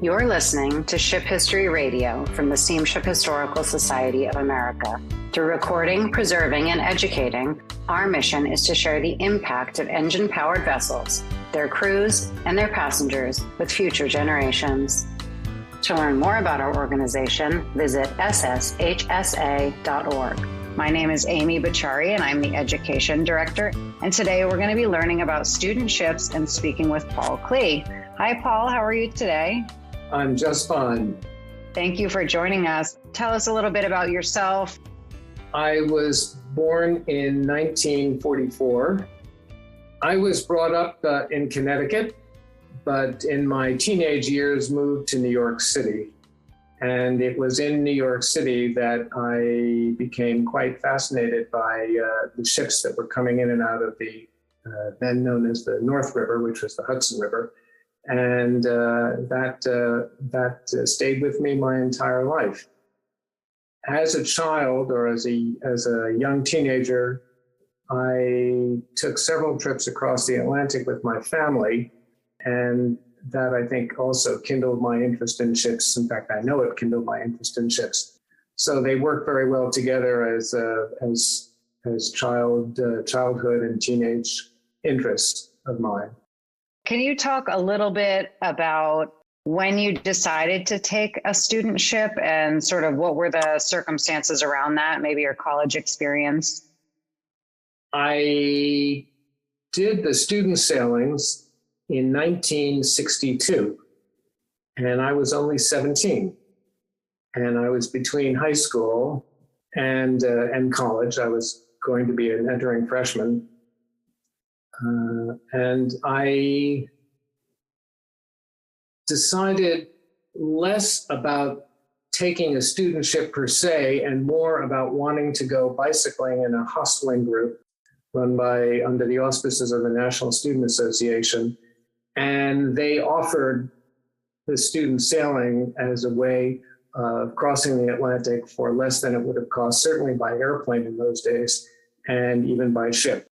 You're listening to Ship History Radio from the Steamship Historical Society of America. Through recording, preserving, and educating, our mission is to share the impact of engine-powered vessels, their crews, and their passengers with future generations. To learn more about our organization, visit sshsa.org. My name is Amy Bachari, and I'm the Education Director. And today we're going to be learning about student ships and speaking with Paul Klee. Hi, Paul. How are you today? I'm just fine. Thank you for joining us. Tell us a little bit about yourself. I was born in 1944. I was brought up in Connecticut, but in my teenage years moved to New York City. And it was in New York City that I became quite fascinated by the ships that were coming in and out of the then known as the North River, which was the Hudson River. And that stayed with me my entire life. As a child or as a young teenager, I took several trips across the Atlantic with my family, and that I think also kindled my interest in ships. In fact, I know it kindled my interest in ships. So they work very well together as childhood and teenage interests of mine. Can you talk a little bit about when you decided to take a student ship and sort of what were the circumstances around that, maybe your college experience? I did the student sailings in 1962, and I was only 17. And I was between high school and college. I was going to be an entering freshman. And I decided less about taking a student ship per se and more about wanting to go bicycling in a hostling group run under the auspices of the National Student Association. And they offered the student sailing as a way of crossing the Atlantic for less than it would have cost, certainly by airplane in those days, and even by ship.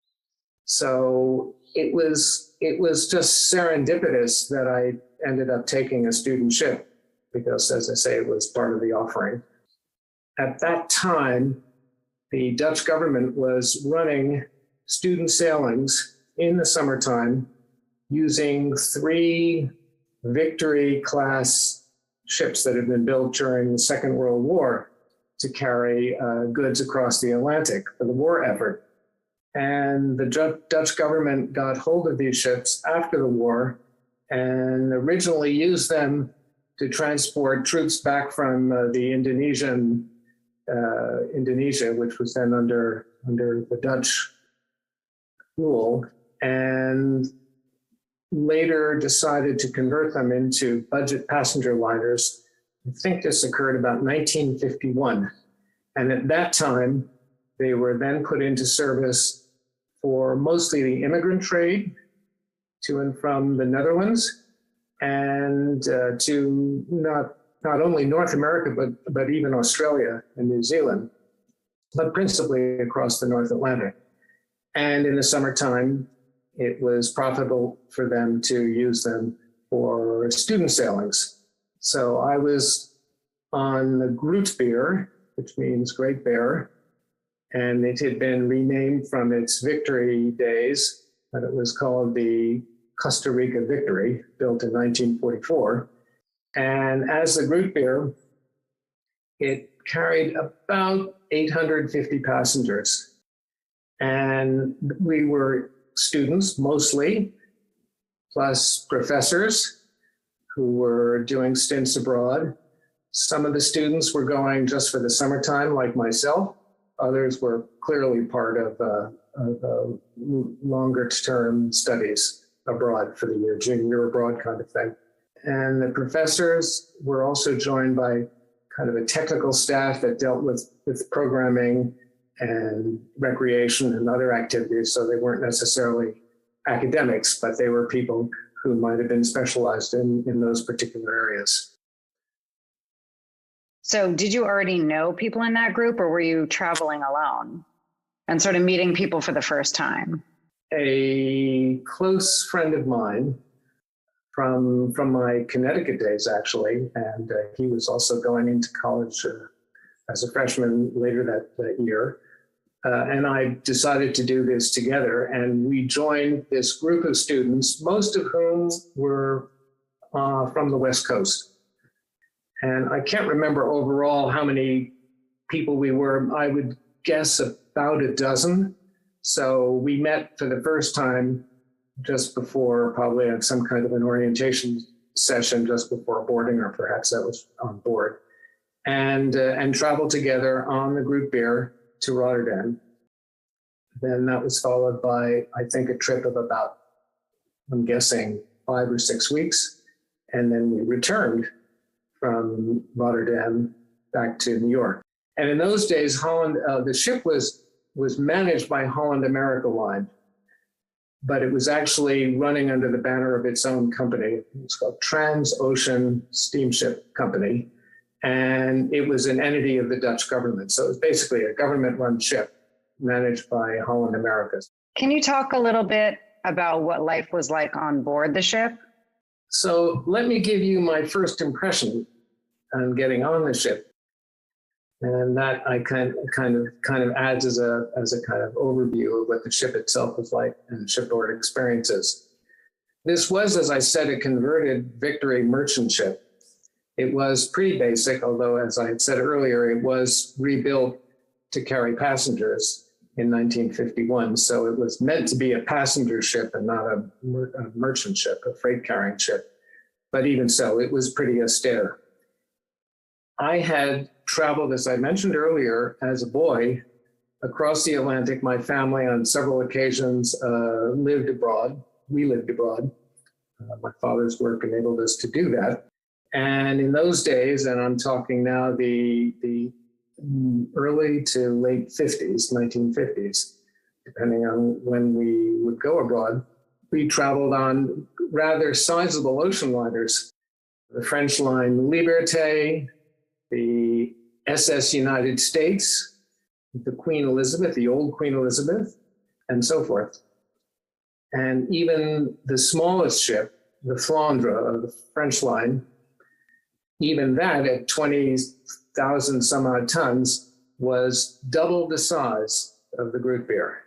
So it was just serendipitous that I ended up taking a student ship because, as I say, it was part of the offering. At that time, the Dutch government was running student sailings in the summertime using 3 Victory-class ships that had been built during the Second World War to carry goods across the Atlantic for the war effort. And the Dutch government got hold of these ships after the war and originally used them to transport troops back from the Indonesia, which was then under the Dutch rule, and later decided to convert them into budget passenger liners. I think this occurred about 1951. And at that time, they were then put into service for mostly the immigrant trade to and from the Netherlands and to not only North America, but even Australia and New Zealand, but principally across the North Atlantic. And in the summertime, it was profitable for them to use them for student sailings. So I was on the Groote Beer, which means Great Bear, and it had been renamed from its Victory days, but it was called the Costa Rica Victory, built in 1944. And as the Groote Beer, it carried about 850 passengers. And we were students mostly, plus professors who were doing stints abroad. Some of the students were going just for the summertime, like myself. Others were clearly part of longer term studies abroad for the year, junior abroad kind of thing. And the professors were also joined by kind of a technical staff that dealt with programming and recreation and other activities. So they weren't necessarily academics, but they were people who might have been specialized in those particular areas. So did you already know people in that group, or were you traveling alone and sort of meeting people for the first time? A close friend of mine from my Connecticut days, actually. And he was also going into college as a freshman later that year. And I decided to do this together. And we joined this group of students, most of whom were from the West Coast. And I can't remember overall how many people we were. I would guess about a dozen. So we met for the first time just before, probably at some kind of an orientation session just before boarding, or perhaps that was on board, and traveled together on the Groote Beer to Rotterdam. Then that was followed by, I think, a trip of about, I'm guessing, 5 or 6 weeks. And then we returned from Rotterdam back to New York. And in those days, Holland, the ship was managed by Holland America Line, but it was actually running under the banner of its own company. It's called Transocean Steamship Company. And it was an entity of the Dutch government. So it was basically a government-run ship managed by Holland America. Can you talk a little bit about what life was like on board the ship? So let me give you my first impression on getting on the ship. And that I kind of adds as a kind of overview of what the ship itself was like and shipboard experiences. This was, as I said, a converted Victory merchant ship. It was pretty basic, although, as I had said earlier, it was rebuilt to carry passengers in 1951. So it was meant to be a passenger ship and not a merchant ship, a freight carrying ship. But even so, it was pretty austere. I had traveled, as I mentioned earlier, as a boy across the Atlantic. My family on several occasions lived abroad. We lived abroad. My father's work enabled us to do that. And in those days, and I'm talking now the early to late 50s, 1950s, depending on when we would go abroad, we traveled on rather sizable ocean liners. The French line Liberté, the SS United States, the Queen Elizabeth, the old Queen Elizabeth, and so forth. And even the smallest ship, the Flandre of the French line, even that at 20,000 some odd tons was double the size of the Groote Beer.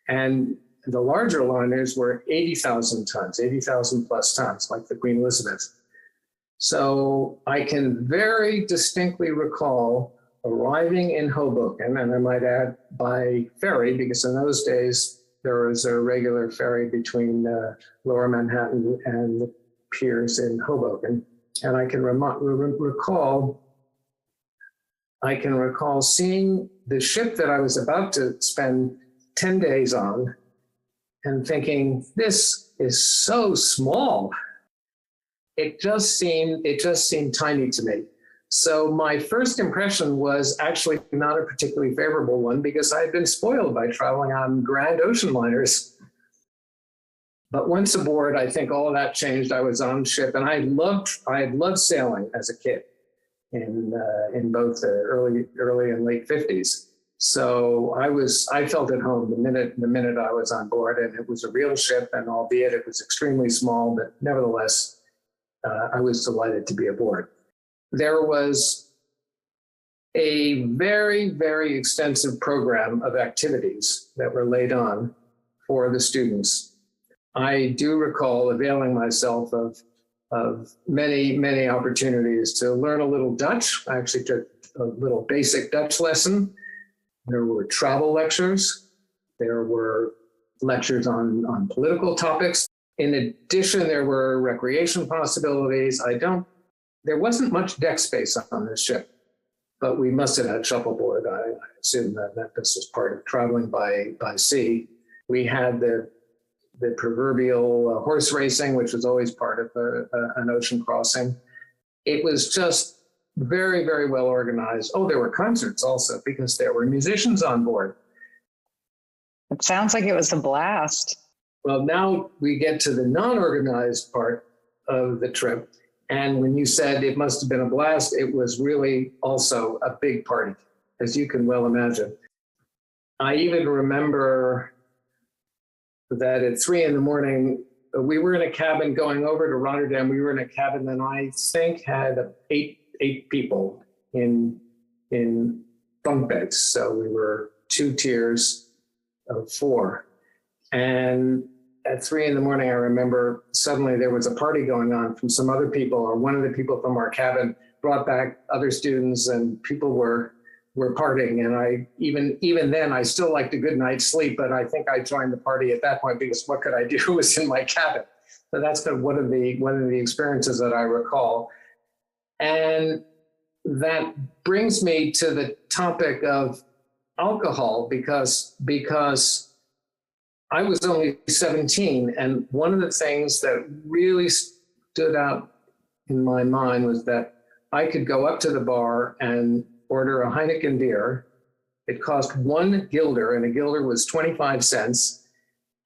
And the larger liners were 80,000 tons, 80,000 plus tons, like the Queen Elizabeth. So I can very distinctly recall arriving in Hoboken, and I might add by ferry, because in those days there was a regular ferry between Lower Manhattan and the piers in Hoboken. And I can recall seeing the ship that I was about to spend 10 days on and thinking, this is so small. It just seemed tiny to me. So my first impression was actually not a particularly favorable one, because I had been spoiled by traveling on grand ocean liners. But once aboard, I think all of that changed. I was on ship, and I had loved sailing as a kid in both the early and late 50s. So I felt at home the minute I was on board, and it was a real ship, and albeit it was extremely small, but nevertheless, I was delighted to be aboard. There was a very, very extensive program of activities that were laid on for the students. I do recall availing myself of many, many opportunities to learn a little Dutch. I actually took a little basic Dutch lesson. There were travel lectures. There were lectures on political topics. In addition, there were recreation possibilities. There wasn't much deck space on this ship, but we must have had shuffleboard. I assume that this was part of traveling by sea. We had the proverbial horse racing, which was always part of an ocean crossing. It was just very, very well organized. Oh, there were concerts also, because there were musicians on board. It sounds like it was a blast. Well, now we get to the non-organized part of the trip. And when you said it must have been a blast, it was really also a big party, as you can well imagine. I even remember that at 3 a.m, we were in a cabin going over to Rotterdam. We were in a cabin that I think had eight people in bunk beds. So we were 2 tiers of 4. And at 3 a.m, I remember suddenly there was a party going on from some other people, or one of the people from our cabin brought back other students, and people were partying. And I even then I still liked a good night's sleep, but I think I joined the party at that point because what could I do? It was in my cabin. So that's kind of one of the experiences that I recall. And that brings me to the topic of alcohol, because I was only 17, and one of the things that really stood out in my mind was that I could go up to the bar and order a Heineken beer. It cost 1 guilder, and a guilder was 25 cents,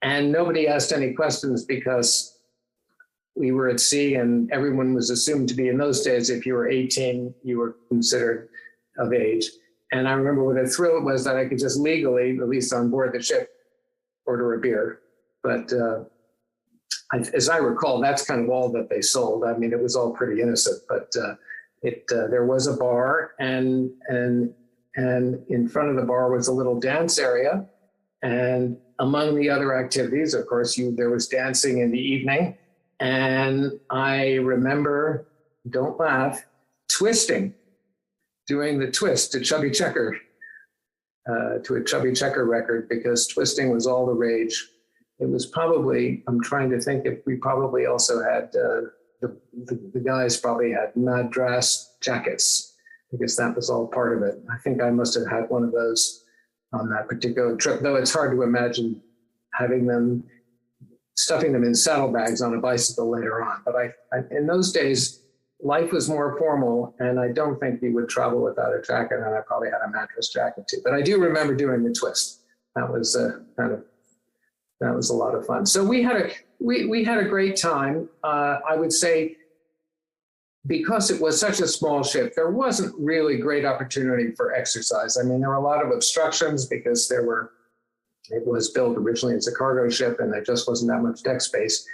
and nobody asked any questions because we were at sea and everyone was assumed to be, in those days, if you were 18, you were considered of age. And I remember what a thrill it was that I could just legally, at least on board the ship, order a beer. But as I recall, that's kind of all that they sold. I mean, it was all pretty innocent, but there was a bar, and in front of the bar was a little dance area. And among the other activities, of course, there was dancing in the evening. And I remember, don't laugh, twisting, doing the twist to Chubby Checker, to a Chubby Checker record, because twisting was all the rage. It was probably, I'm trying to think if we probably also had, the guys probably had Madras jackets, because that was all part of it. I think I must have had one of those on that particular trip, though it's hard to imagine stuffing them in saddlebags on a bicycle later on. But I in those days, life was more formal, and I don't think you would travel without a jacket, and I probably had a mattress jacket too. But I do remember doing the twist. That was that was a lot of fun. So we had a great time. I would say, because it was such a small ship, there wasn't really great opportunity for exercise. I mean, there were a lot of obstructions because it was built originally as a cargo ship, and there just wasn't that much deck space.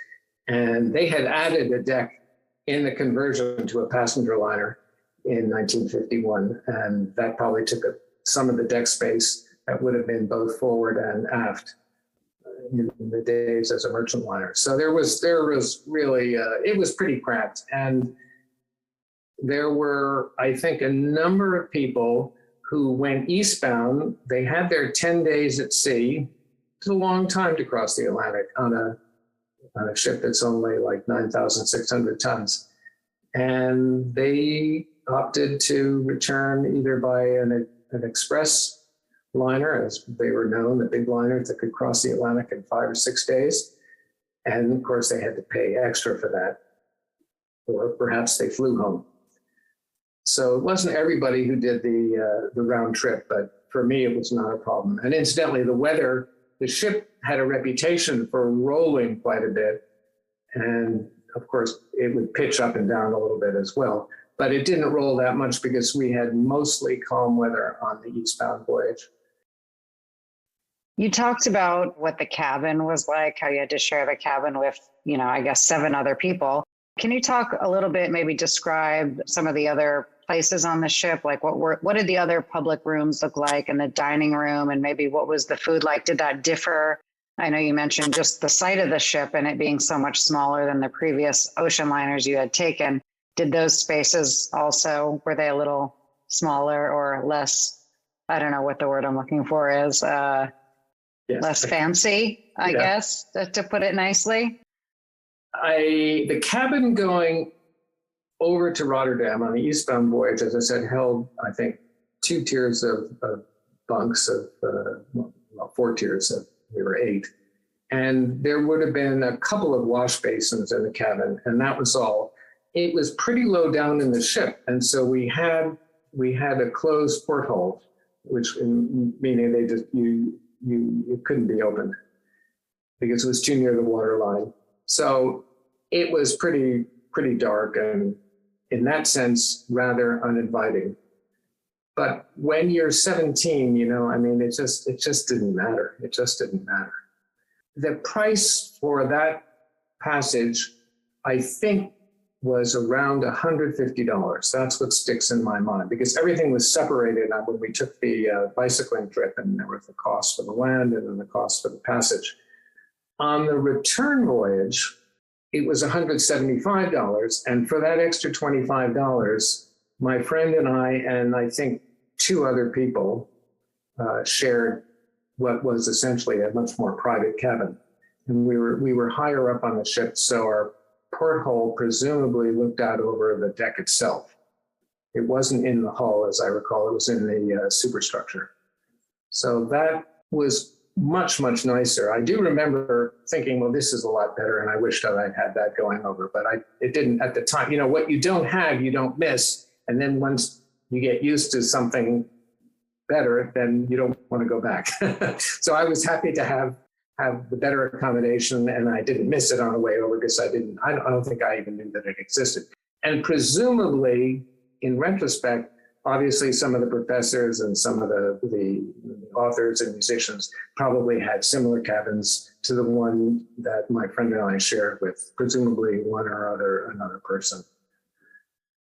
And they had added a deck in the conversion to a passenger liner in 1951. And that probably took some of the deck space that would have been both forward and aft in the days as a merchant liner. So there was really, it was pretty cramped. And there were, I think, a number of people who went eastbound. They had their 10 days at sea. It's a long time to cross the Atlantic on a ship that's only like 9,600 tons. And they opted to return either by an express liner, as they were known, the big liners that could cross the Atlantic in 5 or 6 days. And of course, they had to pay extra for that, or perhaps they flew home. So it wasn't everybody who did the round trip, but for me, it was not a problem. And incidentally, the ship had a reputation for rolling quite a bit. And of course, it would pitch up and down a little bit as well. But it didn't roll that much because we had mostly calm weather on the eastbound voyage. You talked about what the cabin was like, how you had to share the cabin with, I guess 7 other people. Can you talk a little bit, maybe describe some of the other places on the ship? Like what did the other public rooms look like, and the dining room, and maybe what was the food like? Did that differ? I know you mentioned just the site of the ship and it being so much smaller than the previous ocean liners you had taken. Did those spaces also, were they a little smaller or less, I don't know what the word I'm looking for is, yes, less fancy, I guess, to put it nicely? The cabin going over to Rotterdam on the eastbound voyage, as I said, held, I think, 2 tiers of bunks of, 4 tiers of, we were 8. And there would have been a couple of wash basins in the cabin, and that was all. It was pretty low down in the ship. And so we had a closed porthole, which meaning they just, it couldn't be opened because it was too near the waterline. So it was pretty dark, and in that sense, rather uninviting. But when you're 17, it just didn't matter. It just didn't matter. The price for that passage, I think, was around $150. That's what sticks in my mind, because everything was separated when we took the bicycling trip, and there was the cost for the land and then the cost for the passage. On the return voyage, it was $175. And for that extra $25, my friend and I think two other people shared what was essentially a much more private cabin. And we were higher up on the ship, so our porthole presumably looked out over the deck itself. It wasn't in the hull, as I recall. It was in the superstructure. So that was much, much nicer. I do remember thinking, well, this is a lot better, and I wished that I'd had that going over, but it didn't at the time. You know, what you don't have, you don't miss. And then once you get used to something better, then you don't want to go back. So I was happy to have the better accommodation, and I didn't miss it on the way over, because I don't think I even knew that it existed. And presumably, in retrospect, obviously some of the professors and some of the authors and musicians probably had similar cabins to the one that my friend and I shared with presumably one or another person.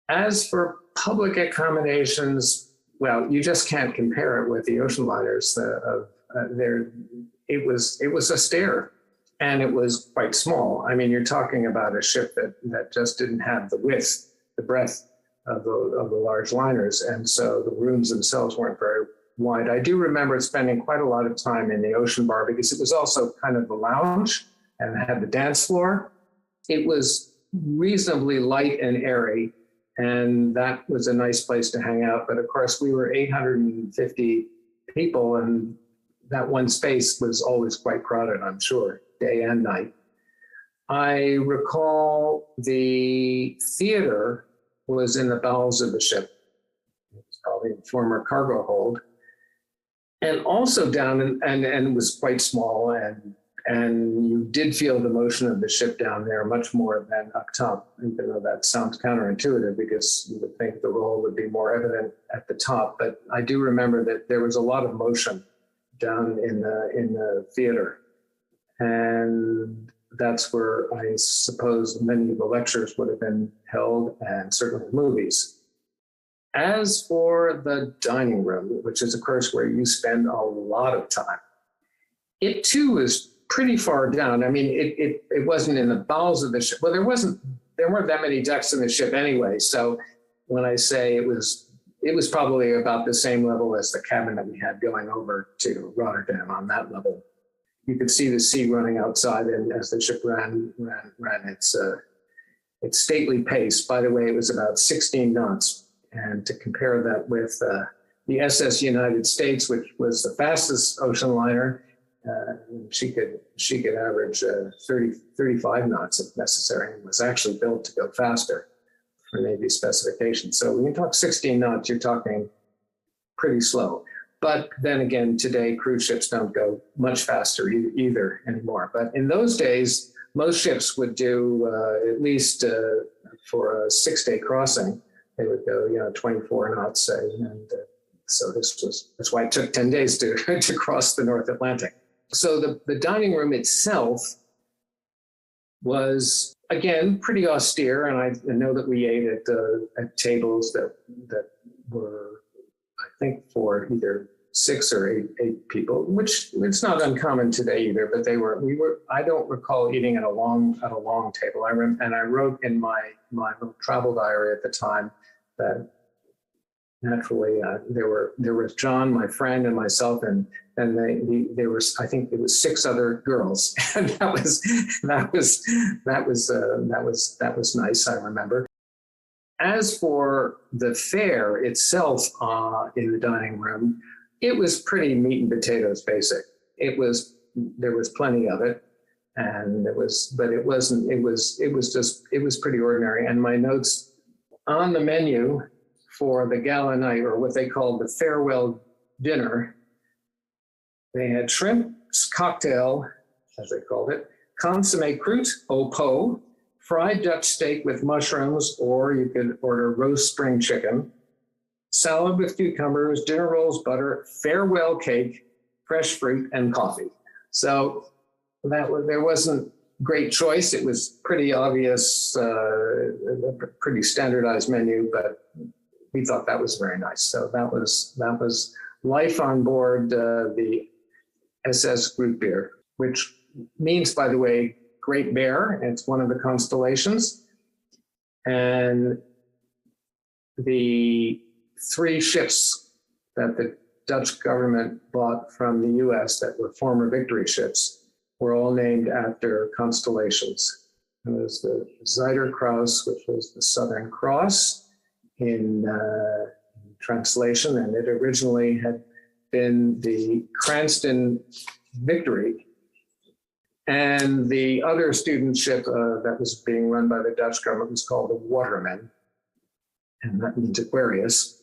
As for public accommodations, well, you just can't compare it with the ocean liners. It was austere, and it was quite small. I mean, you're talking about a ship that just didn't have the width, the breadth of the large liners, and so the rooms themselves weren't very wide. I do remember spending quite a lot of time in the ocean bar, because it was also kind of the lounge and had the dance floor. It was reasonably light and airy, and that was a nice place to hang out. But of course, we were 850 people, and that one space was always quite crowded, I'm sure, day and night. I recall the theater was in the bowels of the ship. It was probably a former cargo hold. And also down, and was quite small, and you did feel the motion of the ship down there much more than up top, even though that sounds counterintuitive, because you would think the roll would be more evident at the top. But I do remember that there was a lot of motion down in the theater. And that's where I suppose many of the lectures would have been held, and certainly the movies. As for the dining room, which is of course where you spend a lot of time, it too is pretty far down. I mean, it wasn't in the bowels of the ship. Well, there weren't that many decks in the ship anyway. So when I say it was probably about the same level as the cabin that we had going over to Rotterdam. On that level, you could see the sea running outside, and as the ship ran its stately pace. By the way, it was about 16 knots, and to compare that with the SS United States, which was the fastest ocean liner, she could average 35 knots if necessary, and was actually built to go faster for Navy specifications. So when you talk 16 knots, you're talking pretty slow. But then again, today, cruise ships don't go much faster either anymore. But in those days, most ships would do at least for a 6-day crossing, they would go, 24 knots, say. And so that's why it took 10 days to cross the North Atlantic. So the dining room itself was, again, pretty austere, and I know that we ate at tables that were, I think, for either 6 or 8 people, which it's not uncommon today either. But we were. I don't recall eating at a long table. I wrote in my little travel diary at the time that naturally there was John, my friend, and myself, and there was, I think it was 6 other girls, and that was nice. I remember. As for the fare itself in the dining room, it was pretty meat and potatoes basic. There was plenty of it, and it was pretty ordinary. And my notes on the menu for the gala night, or what they called the farewell dinner, they had shrimp cocktail, as they called it, consommé croûte au pot, fried Dutch steak with mushrooms, or you could order roast spring chicken, salad with cucumbers, dinner rolls, butter, farewell cake, fresh fruit, and coffee. So there wasn't great choice. It was pretty obvious, a pretty standardized menu, but we thought that was very nice. So that was life on board the SS Groote Beer, which means, by the way, Great Bear. It's one of the constellations. And the 3 ships that the Dutch government bought from the US that were former victory ships were all named after constellations. It was the Zuiderkruis, which was the Southern Cross in translation, and it originally had been the Cranston Victory. And the other student ship that was being run by the Dutch government was called the Waterman, and that means Aquarius.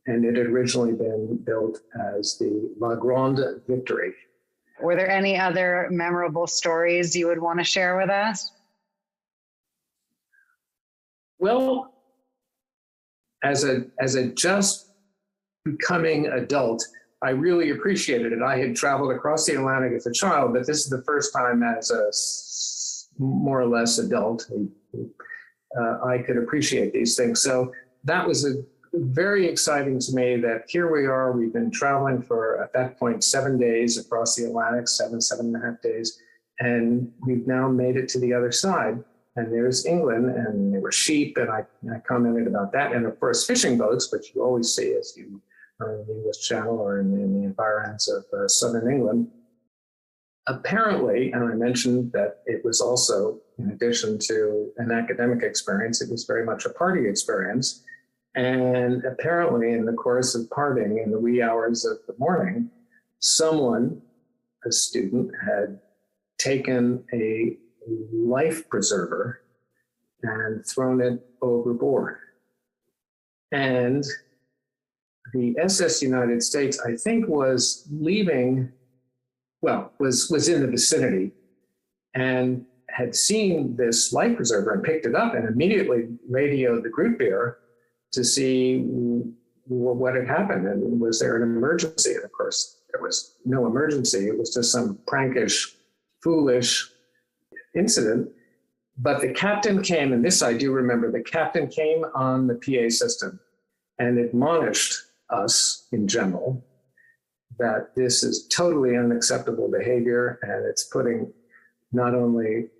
And it had originally been built as the La Grande Victory. Were there any other memorable stories you would want to share with us? Well, as a just becoming adult, I really appreciated it. I had traveled across the Atlantic as a child, but this is the first time as a more or less adult, I could appreciate these things. So that was very exciting to me that here we are, we've been traveling for, at that point, 7 days across the Atlantic, 7.5 days, and we've now made it to the other side. And there's England, and there were sheep, and I commented about that. And of course, fishing boats, which you always see as you are in the English Channel or in the environs of southern England. Apparently, and I mentioned that it was also, in addition to an academic experience, it was very much a party experience. And apparently, in the course of partying in the wee hours of the morning, someone, a student, had taken a life preserver and thrown it overboard. And the SS United States, I think, was leaving, well, was in the vicinity and had seen this life preserver and picked it up and immediately radioed the Groote Beer to see what had happened and was there an emergency. And of course, there was no emergency. It was just some prankish, foolish incident. But the captain came, and this I do remember, the captain came on the PA system and admonished us in general that this is totally unacceptable behavior, and it's putting not only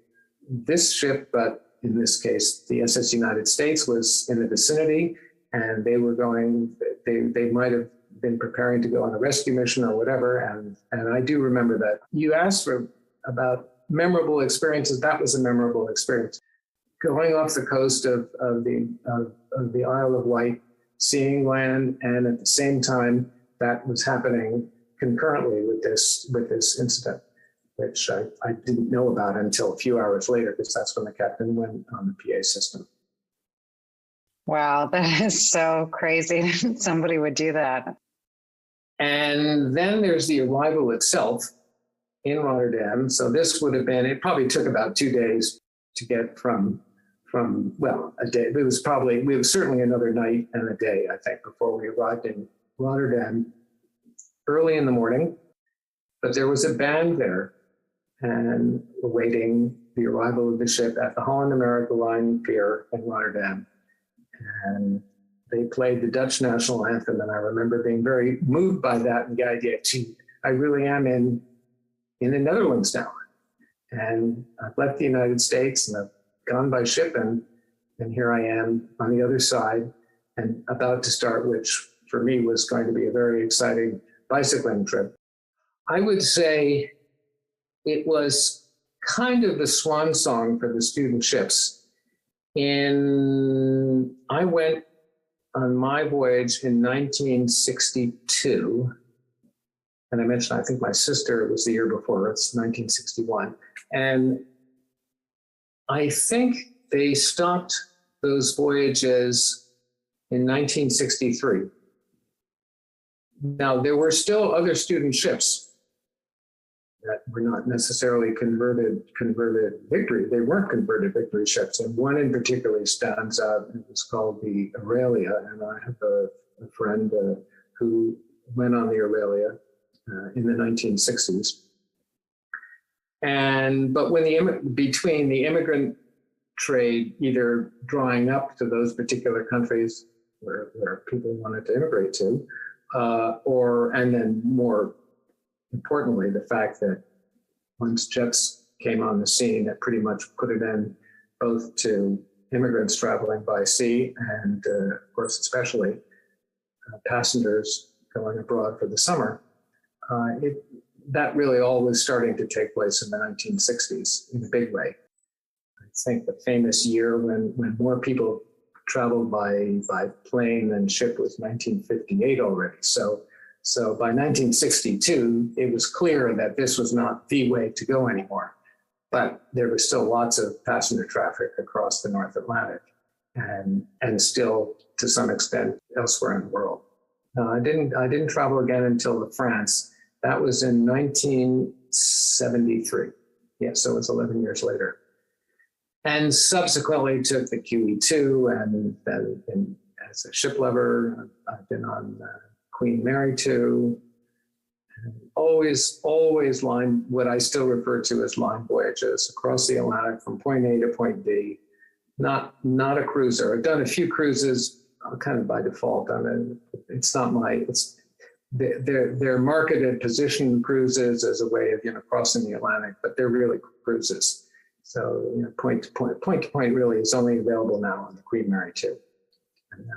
this ship, but in this case, the SS United States was in the vicinity, and they were going, they might have been preparing to go on a rescue mission or whatever. And I do remember that. You asked about memorable experiences. That was a memorable experience. Going off the coast of the Isle of Wight, seeing land, and at the same time, that was happening concurrently with this incident, which I didn't know about until a few hours later, because that's when the captain went on the PA system. Wow, that is so crazy that somebody would do that. And then there's the arrival itself in Rotterdam. So this would have been, it probably took about 2 days to get from well, a day. It was certainly another night and a day, I think, before we arrived in Rotterdam early in the morning. But there was a band there and awaiting the arrival of the ship at the Holland America Line Pier in Rotterdam. And they played the Dutch national anthem. And I remember being very moved by that and the idea, gee, I really am in the Netherlands now. And I've left the United States and I've gone by ship, and here I am on the other side and about to start, which for me was going to be a very exciting bicycling trip. I would say it was kind of the swan song for the student ships. I went on my voyage in 1962, and I mentioned, I think my sister was the year before, it's 1961. And I think they stopped those voyages in 1963. Now, there were still other student ships that were not necessarily converted victory. They weren't converted victory ships. And one in particular stands out. It was called the Aurelia. And I have a friend who went on the Aurelia in the 1960s. But between the immigrant trade either drying up to those particular countries where people wanted to immigrate to, and then more importantly, the fact that once jets came on the scene, that pretty much put it in both to immigrants traveling by sea and, of course, especially passengers going abroad for the summer. That really all was starting to take place in the 1960s in a big way. I think the famous year when more people traveled by plane than ship was 1958 already. So by 1962, it was clear that this was not the way to go anymore. But there was still lots of passenger traffic across the North Atlantic and still to some extent elsewhere in the world. I didn't travel again until France. That was in 1973. Yeah, so it was 11 years later. And subsequently took the QE2, and then as a ship lover, I've been on Queen Mary 2. Always line, what I still refer to as line voyages across the Atlantic from point A to point B. Not a cruiser. I've done a few cruises kind of by default. I mean, it's not they're marketed position cruises as a way of crossing the Atlantic, but they're really cruises. So point to point really is only available now on the Queen Mary 2, and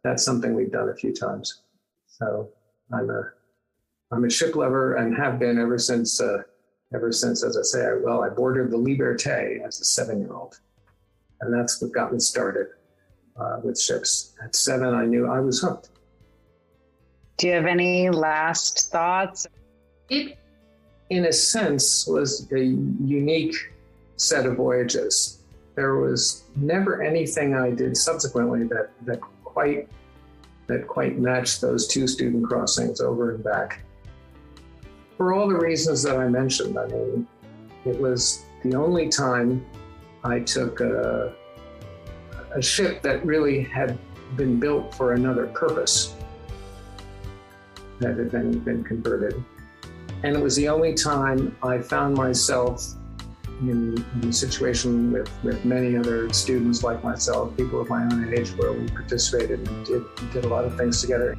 that's something we've done a few times. So I'm a ship lover and have been ever since, as I say, I boarded the Liberté as a 7-year-old. And that's what got me started with ships. At 7, I knew I was hooked. Do you have any last thoughts? It, in a sense, was a unique set of voyages. There was never anything I did subsequently that quite matched those 2 student crossings over and back. For all the reasons that I mentioned. I mean, it was the only time I took a ship that really had been built for another purpose, that had been converted. And it was the only time I found myself in a situation with many other students like myself, people of my own age, where we participated and did a lot of things together.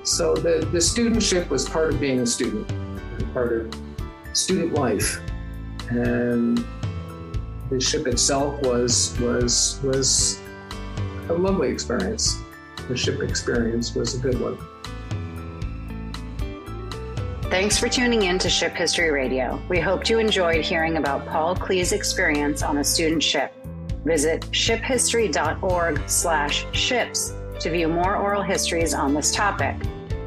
So the studentship was part of being a student, and part of student life. And the ship itself was a lovely experience. The ship experience was a good one. Thanks for tuning in to Ship History Radio. We hoped you enjoyed hearing about Paul Klee's experience on a student ship. Visit shiphistory.org/ships to view more oral histories on this topic.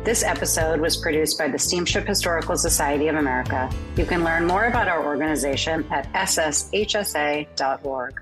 This episode was produced by the Steamship Historical Society of America. You can learn more about our organization at sshsa.org.